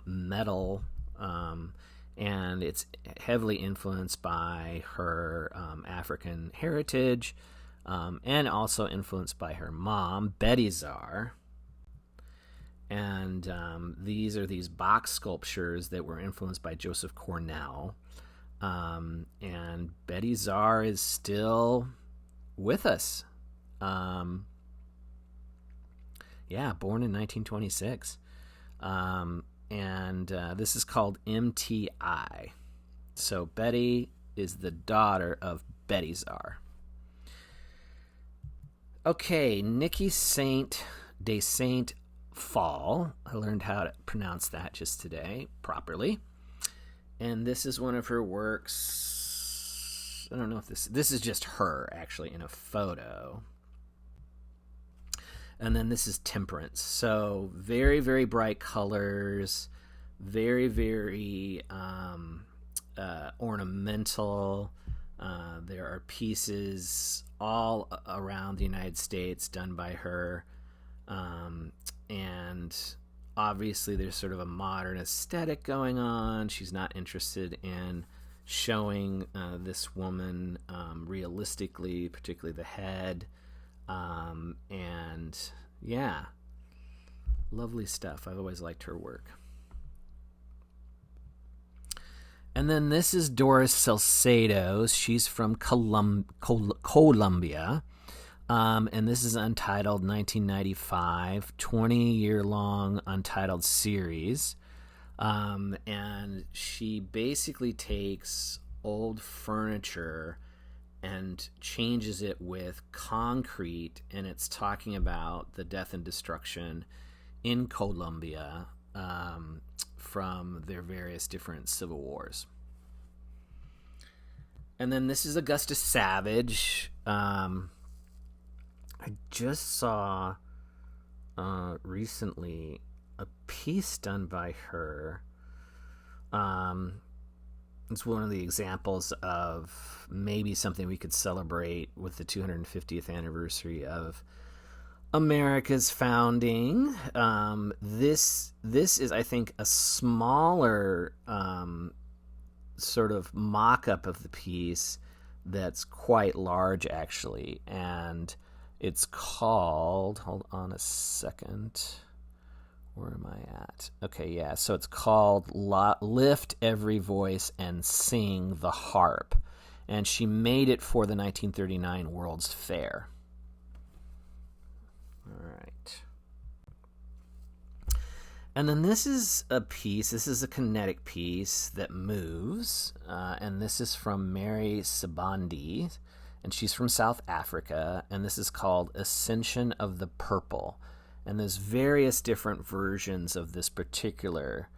metal, and it's heavily influenced by her African heritage, and also influenced by her mom, Betty Czar. And these are these box sculptures that were influenced by Joseph Cornell. And Betty Czar is still with us. Born in 1926. And this is called MTI. So Betty is the daughter of Betty Czar. Okay, Nikki de Saint Fall. I learned how to pronounce that just today properly. And this is one of her works. I don't know if this is just her, actually, in a photo. And then this is Temperance. So very, very bright colors. Very, very ornamental. There are pieces all around the United States done by her. And obviously there's sort of a modern aesthetic going on. She's not interested in showing this woman realistically, particularly the head. And yeah, Lovely stuff. I've always liked her work. And then this is Doris Salcedo. She's from Colombia. And this is Untitled 1995, 20-year-long Untitled series. And she basically takes old furniture and changes it with concrete, and it's talking about the death and destruction in Colombia from their various different civil wars. And then this is Augustus Savage. I just saw recently a piece done by her. It's one of the examples of maybe something we could celebrate with the 250th anniversary of America's founding. This is, I think, a smaller sort of mock-up of the piece that's quite large, actually, and it's called, hold on a second, where am I at? Okay, yeah, so it's called Lift Every Voice and Sing the Harp, and she made it for the 1939 World's Fair. All right. And then this is a kinetic piece that moves, and this is from Mary Sibandi, and she's from South Africa, and this is called Ascension of the Purple. And there's various different versions of this particular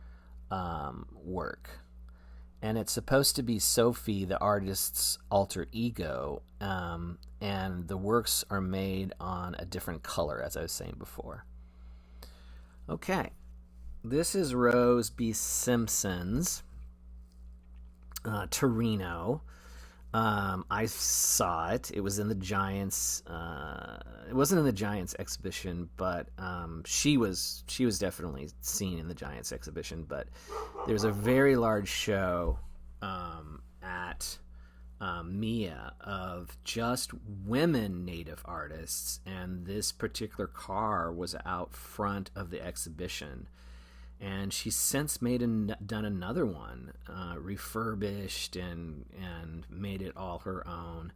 work. And it's supposed to be Sophie, the artist's alter ego, and the works are made on a different color, as I was saying before. Okay. This is Rose B. Simpson's Torino. I saw it. It was in the Giants. It wasn't in the Giants exhibition, but she was definitely seen in the Giants exhibition. But there's a very large show at MIA of just women native artists, and this particular car was out front of the exhibition. And she's since done another one, refurbished and made it all her own.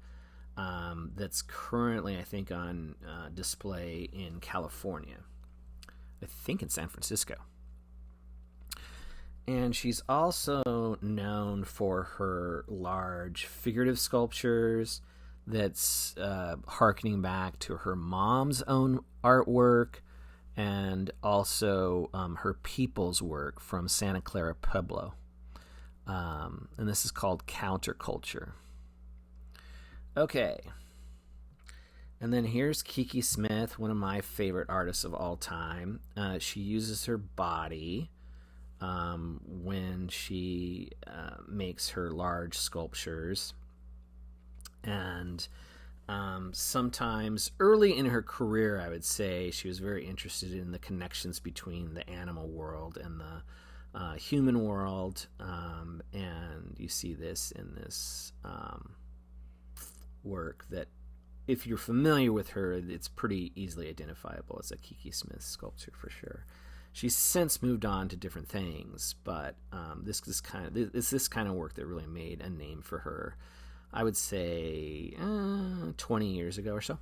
That's currently, I think, on display in California. I think in San Francisco. And she's also known for her large figurative sculptures that's harkening back to her mom's own artwork, and also her people's work from Santa Clara Pueblo. And this is called Counterculture. Okay. And then here's Kiki Smith, one of my favorite artists of all time. She uses her body when she makes her large sculptures. And sometimes early in her career, I would say, she was very interested in the connections between the animal world and the human world, and you see this in this work that, if you're familiar with her, it's pretty easily identifiable as a Kiki Smith sculpture for sure. She's since moved on to different things, but this kind of work that really made a name for her, I would say 20 years ago or so.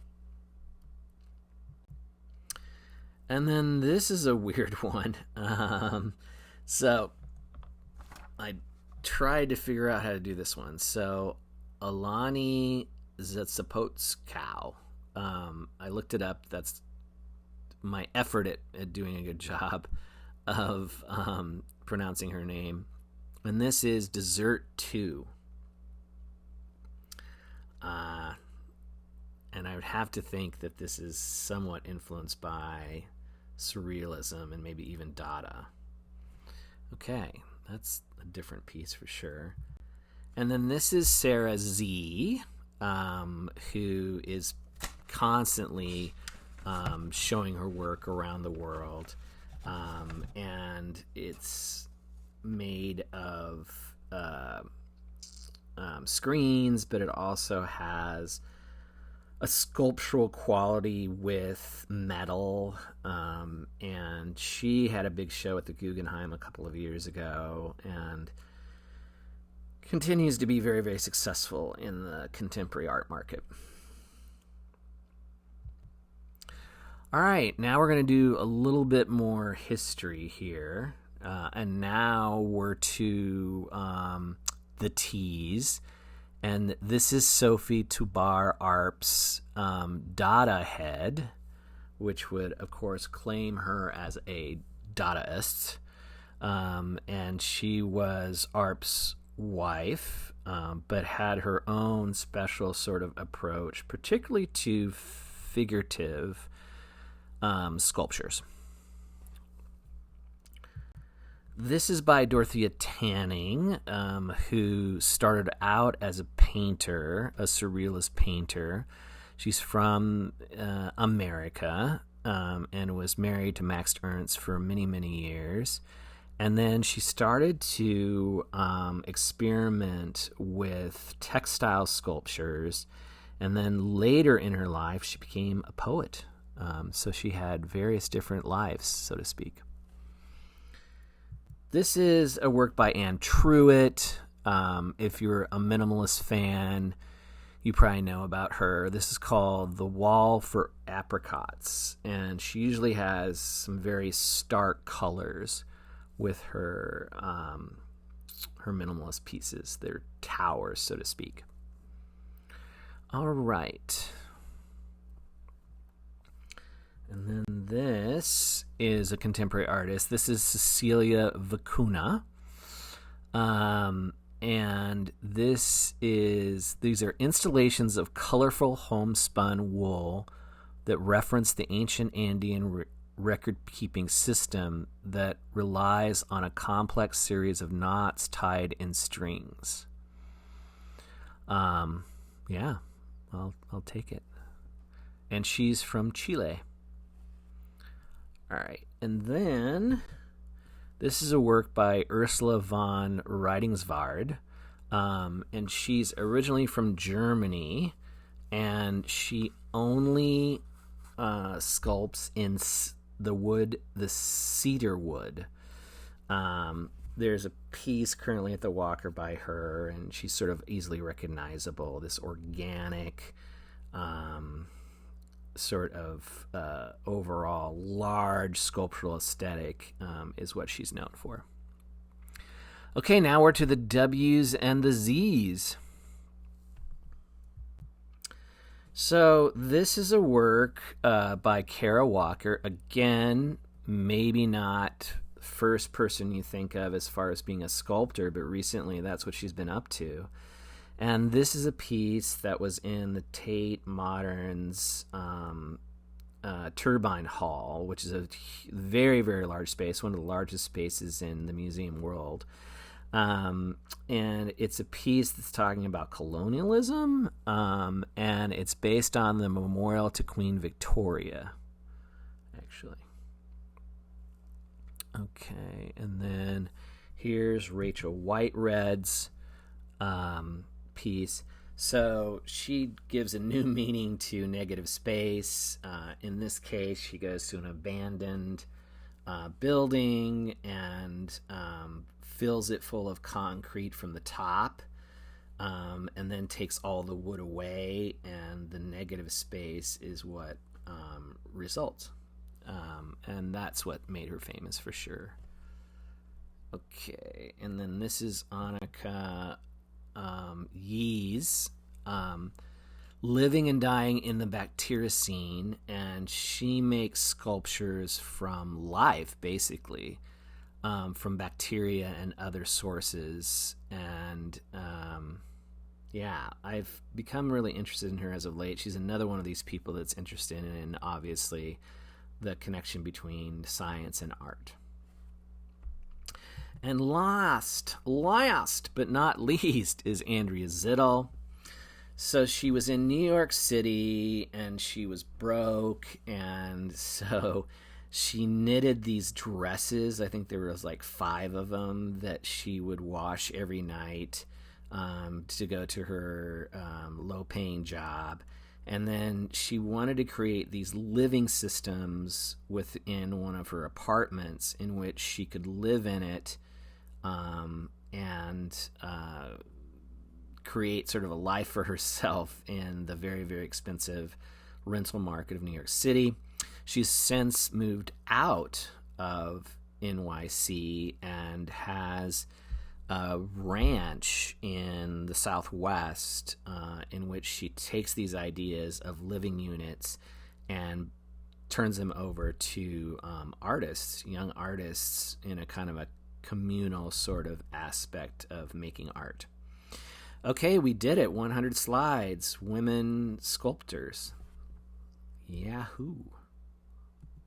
And then this is a weird one. So I tried to figure out how to do this one. So Alani Zatsapotskow. I looked it up. That's my effort at doing a good job of pronouncing her name. And this is Dessert 2. And I would have to think that this is somewhat influenced by surrealism and maybe even Dada. Okay, that's a different piece for sure. And then this is Sarah Z, who is constantly showing her work around the world. And it's made of screens, but it also has a sculptural quality with metal. And she had a big show at the Guggenheim a couple of years ago and continues to be very, very successful in the contemporary art market. All right, now we're going to do a little bit more history here. And now we're to the T's. And this is Sophie Tubar Arp's Dada head, which would, of course, claim her as a Dadaist. And she was Arp's wife, but had her own special sort of approach, particularly to figurative sculptures. This is by Dorothea Tanning, who started out as a painter, a surrealist painter. She's from America and was married to Max Ernst for many, many years. And then she started to experiment with textile sculptures. And then later in her life, she became a poet. So she had various different lives, so to speak. This is a work by Anne Truitt. If you're a minimalist fan, you probably know about her. This is called The Wall for Apricots, and she usually has some very stark colors with her her minimalist pieces. They're towers, so to speak. All right. And then this is a contemporary artist. This is Cecilia Vicuna. And these are installations of colorful homespun wool that reference the ancient Andean record-keeping system that relies on a complex series of knots tied in strings. Yeah, I'll take it. And she's from Chile. All right, and then this is a work by Ursula von Reidingswald, and she's originally from Germany, and she only sculpts in the cedar wood. There's a piece currently at the Walker by her, and she's sort of easily recognizable. This organic sort of overall large sculptural aesthetic is what she's known for. Okay, now we're to the W's and the Z's. So this is a work by Kara Walker. Again, maybe not first person you think of as far as being a sculptor, but recently that's what she's been up to. And this is a piece that was in the Tate Modern's Turbine Hall, which is a very, very large space, one of the largest spaces in the museum world. And it's a piece that's talking about colonialism, and it's based on the memorial to Queen Victoria, actually. Okay, and then here's Rachel Whitered's piece. So she gives a new meaning to negative space. In this case, she goes to an abandoned building and fills it full of concrete from the top, and then takes all the wood away, and the negative space is what results. And that's what made her famous for sure. Okay, and then this is Annika Yee's Living and Dying in the Bactericene, and she makes sculptures from life, basically, from bacteria and other sources. And yeah, I've become really interested in her as of late. She's another one of these people that's interested in, obviously, the connection between science and art. And last but not least is Andrea Zittel. So she was in New York City and she was broke, and so she knitted these dresses. I think there was like 5 of them that she would wash every night to go to her low-paying job. And then she wanted to create these living systems within one of her apartments in which she could live in it, and create sort of a life for herself in the very, very expensive rental market of New York City. She's since moved out of NYC and has a ranch in the Southwest, in which she takes these ideas of living units and turns them over to artists, young artists, in a kind of a communal sort of aspect of making art. Okay, we did it. 100 slides. Women sculptors. Yahoo.